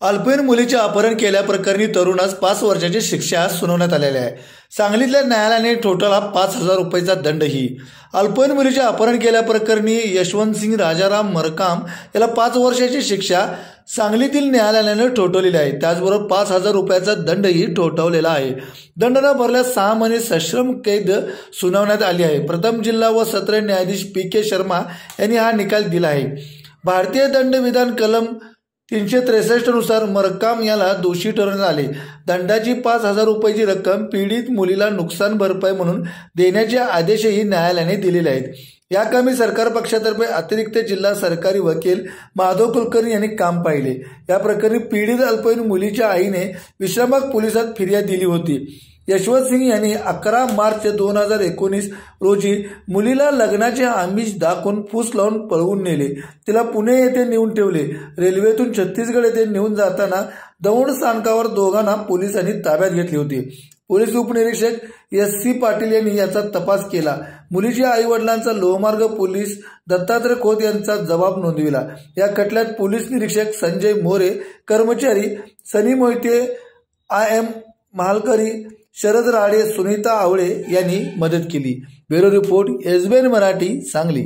अल्पवयीन मुलीचे अपहरण केल्याप्रकरणी तरुणास 5 वर्षाची शिक्षा सुनावण्यात आलेली आहे। सांगलीतल्या न्यायालयाने ठोठावला 5,000 रुपयाचा दंडही। अल्पवयीन मुलीचे अपहरण केल्याप्रकरणी यशवंतसिंग राजाराम मरकाम याला 5 वर्षाची शिक्षा सांगलीतील न्यायालयाने ठोठावलेली आहे। त्याचबरोबर 5,000 रुपयाचा दंडही ठोठावलेला आहे। दंड न भरल्यास 6 महिने सश्रम कैद सुनावण्यात आली आहे। प्रथम जिल्हा व सत्र न्यायाधीश PK शर्मा यांनी हा निकाल दिला आहे। भारतीय दंडविधान कलम 363 नुसार मरकाम याला दोषी ठरवण्यात आले। दंडाची 5,000 रुपयाची रक्कम पीडित मुलीला नुकसान भरपाई म्हणून देण्याचे आदेशही न्यायालयाने दिलेले आहेत। या कामी सरकार पक्षातर्फे अतिरिक्त जिल्हा सरकारी वकील माधव कुलकर्णी यांनी काम पाहिले। या प्रकरणी पीडित अल्पवयीन मुलीच्या आईने विश्रामबाग पोलिसात फिर्याद दिली होती। यशवंत सिंग यांनी 11 मार्च 2019 रोजी मुलीला लग्नाचे आमिष दाखवून फूस लावून पळवून नेले। तिला पुणे येथे नेऊन ठेवले। रेल्वेतून छत्तीसगड येथे नेऊन जाताना दौंड स्थानकावर दोघांना पोलिसांनी ताब्यात घेतले होते। पोलीस उपनिरीक्षक SC पाटील यांनी याचा तपास केला। मुलीच्या आईवडिलांचा लोहमार्ग पोलीस दत्तात्रय खोत यांचा जबाब नोंदविला। या खटल्यात पोलीस निरीक्षक संजय मोरे, कर्मचारी सनी मोहिते, IM महालकरी, शरद राडे, सुनीता आवळे यांनी मदत केली। Bureau report SBN Marathi, Sangli.